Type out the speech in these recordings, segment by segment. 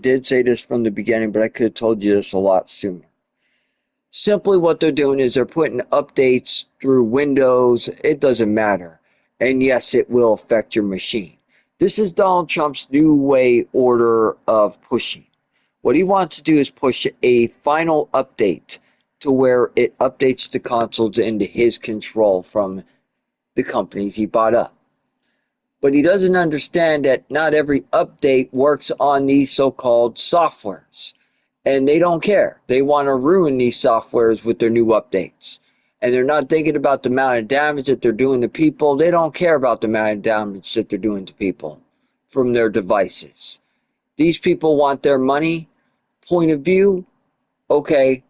Did say this from the beginning, but I could have told you this a lot sooner. Simply what they're doing is they're putting updates through Windows. It doesn't matter. And yes, it will affect your machine. This is Donald Trump's new way order of pushing. What he wants to do is push a final update to where it updates the consoles into his control from the companies he bought up. But he doesn't understand that not every update works on these so-called softwares. And they don't care. They want to ruin these softwares with their new updates. And they're not thinking about the amount of damage that they're doing to people. They don't care about the amount of damage that they're doing to people from their devices. These people want their money, point of view. Okay,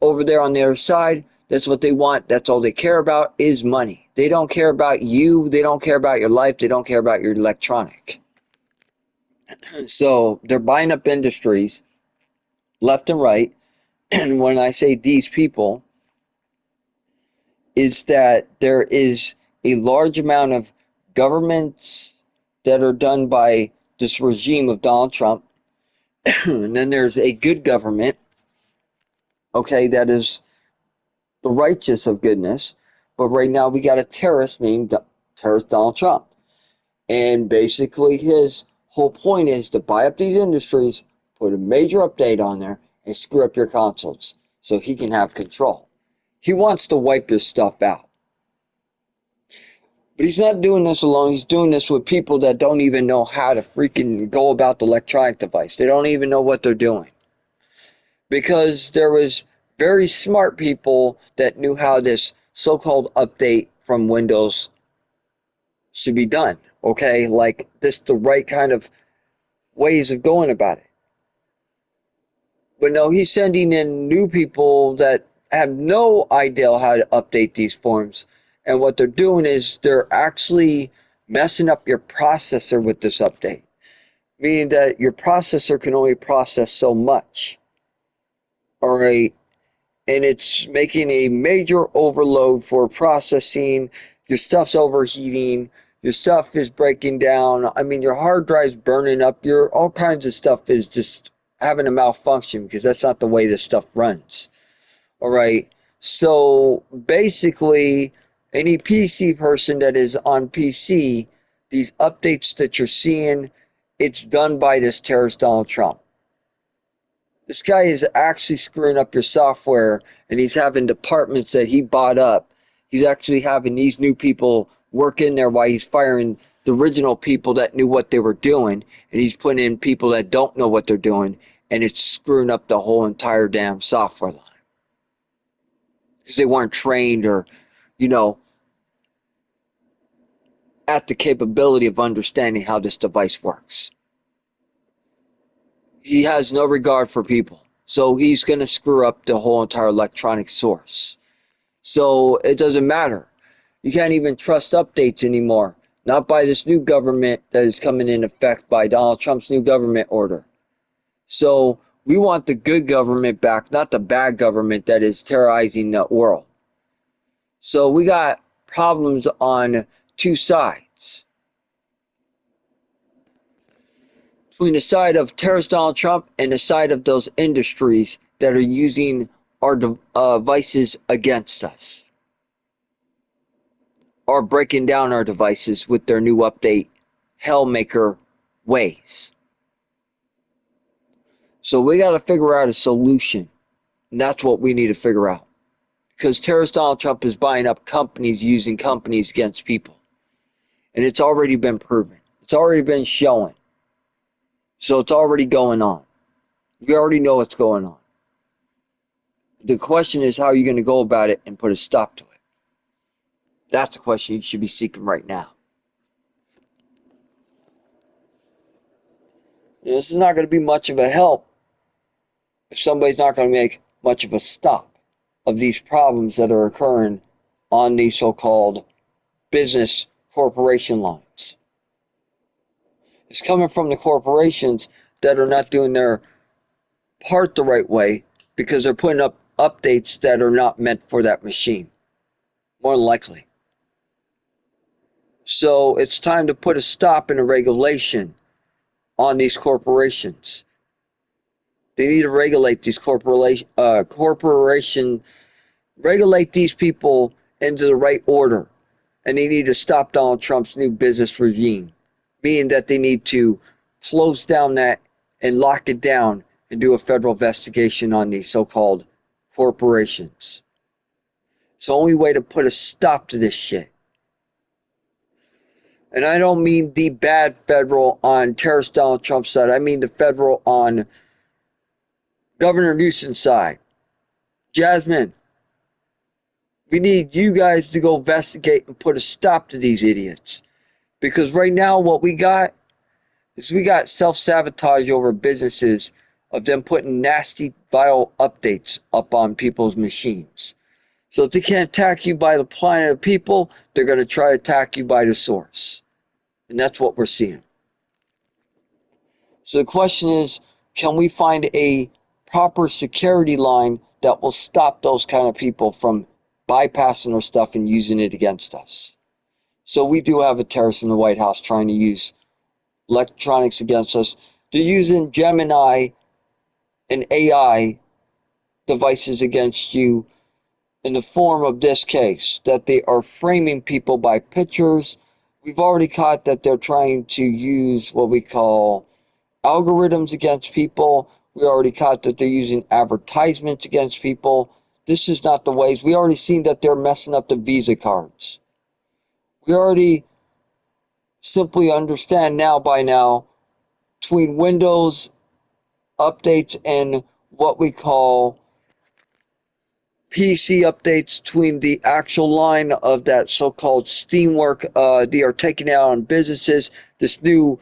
over there on the other side, that's what they want. That's all they care about is money. They don't care about you. They don't care about your life. They don't care about your electronic. So they're buying up industries left and right. And when I say these people, is that there is a large amount of governments that are done by this regime of Donald Trump. And then there's a good government, okay, that is the righteous of goodness. But right now we got a terrorist named Terrorist Donald Trump. And basically his whole point is to buy up these industries, put a major update on there, and screw up your consoles so he can have control. He wants to wipe this stuff out. But he's not doing this alone. He's doing this with people that don't even know how to freaking go about the electronic device. They don't even know what they're doing. Because there was very smart people that knew how this so-called update from Windows should be done. Okay, like this, the right kind of ways of going about it. But no, he's sending in new people that have no idea how to update these forms. And what they're doing is they're actually messing up your processor with this update. Meaning that your processor can only process so much. All right. And it's making a major overload for processing. Your stuff's overheating. Your stuff is breaking down. I mean, your hard drive's burning up. Your all kinds of stuff is just having a malfunction because that's not the way this stuff runs. All right. So basically, any PC person that is on PC, these updates that you're seeing, it's done by this terrorist Donald Trump. This guy is actually screwing up your software, and he's having departments that he bought up. He's actually having these new people work in there while he's firing the original people that knew what they were doing, and he's putting in people that don't know what they're doing, and it's screwing up the whole entire damn software line because they weren't trained or, you know, at the capability of understanding how this device works. He has no regard for people, so he's going to screw up the whole entire electronic source. So it doesn't matter. You can't even trust updates anymore. Not by this new government that is coming in effect by Donald Trump's new government order. So we want the good government back, not the bad government that is terrorizing the world. So we got problems on two sides. Between the side of terrorist Donald Trump and the side of those industries that are using our devices against us, are breaking down our devices with their new update, Hellmaker ways. So we got to figure out a solution. And that's what we need to figure out. Because terrorist Donald Trump is buying up companies, using companies against people. And it's already been proven. It's already been shown. So it's already going on. We already know what's going on. The question is, how are you going to go about it and put a stop to it? That's the question you should be seeking right now. This is not going to be much of a help if somebody's not going to make much of a stop of these problems that are occurring on these so-called business corporation lines. It's coming from the corporations that are not doing their part the right way because they're putting up updates that are not meant for that machine, more than likely. So it's time to put a stop and a regulation on these corporations They need to regulate these regulate these people into the right order. And they need to stop Donald Trump's new business regime, meaning that they need to close down that and lock it down and do a federal investigation on these so-called corporations. It's the only way to put a stop to this shit. And I don't mean the bad federal on terrorist Donald Trump's side. I mean the federal on Governor Newsom's side. Jasmine, we need you guys to go investigate and put a stop to these idiots. Because right now what we got is we got self-sabotage over businesses of them putting nasty, vile updates up on people's machines. So if they can't attack you by the planet of people, they're going to try to attack you by the source. And that's what we're seeing. So the question is, can we find a proper security line that will stop those kind of people from bypassing our stuff and using it against us? So we do have a terrorist in the White House trying to use electronics against us. They're using Gemini and AI devices against you in the form of this case, that they are framing people by pictures. We've already caught that they're trying to use what we call algorithms against people. We already caught that they're using advertisements against people. This is not the ways. We already seen that they're messing up the Visa cards. We already simply understand now by now between Windows updates and what we call PC updates, between the actual line of that so-called Steamwork they are taking out on businesses. This new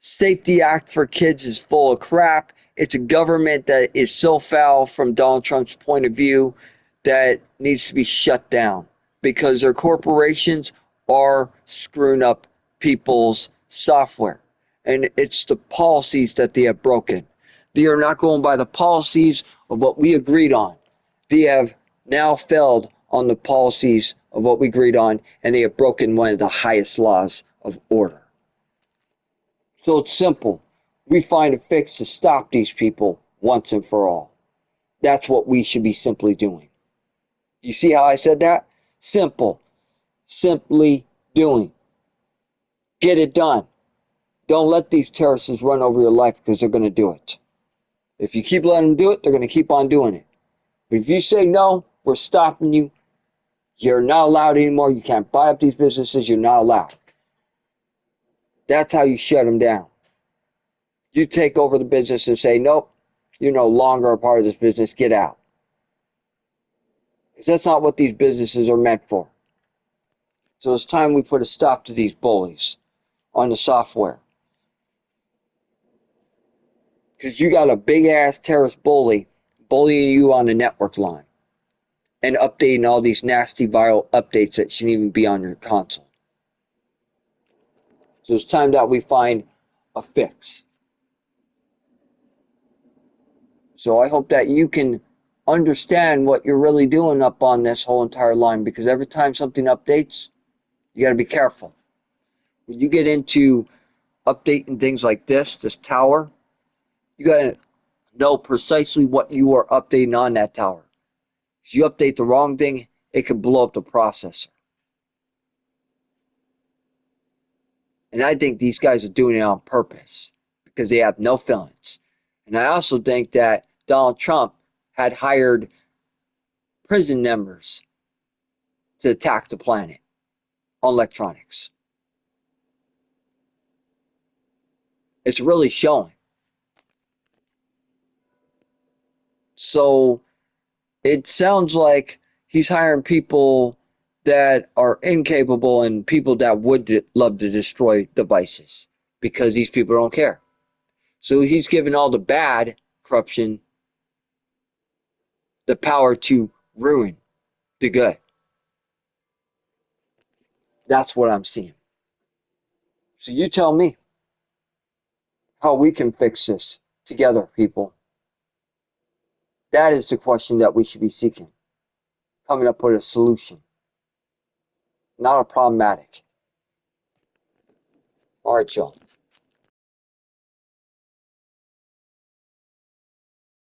Safety Act for kids is full of crap. It's a government that is so foul from Donald Trump's point of view that needs to be shut down because their corporations are screwing up people's software. And it's the policies that they have broken. They are not going by the policies of what we agreed on. They have now failed on the policies of what we agreed on, and they have broken one of the highest laws of order. So it's simple. We find a fix to stop these people once and for all. That's what we should be simply doing. You see how I said that? Simple. Simply doing. Get it done. Don't let these terrorists run over your life because they're going to do it. If you keep letting them do it, they're going to keep on doing it. But if you say, no, we're stopping you, you're not allowed anymore, you can't buy up these businesses, you're not allowed. That's how you shut them down. You take over the business and say, nope, you're no longer a part of this business, get out. Because that's not what these businesses are meant for. So it's time we put a stop to these bullies on the software. Because you got a big-ass terrorist bullying you on the network line and updating all these nasty viral updates that shouldn't even be on your console. So it's time that we find a fix. So I hope that you can understand what you're really doing up on this whole entire line, because every time something updates, you got to be careful. When you get into updating things like this tower, you got to know precisely what you are updating on that tower. If you update the wrong thing, it could blow up the processor. And I think these guys are doing it on purpose because they have no feelings. And I also think that Donald Trump had hired prison members to attack the planet on electronics. It's really showing. So it sounds like he's hiring people that are incapable and people that would love to destroy devices because these people don't care. So he's giving all the bad corruption the power to ruin the good. That's what I'm seeing. So you tell me how we can fix this together, people. That is the question that we should be seeking. Coming up with a solution, not a problematic. All right, y'all.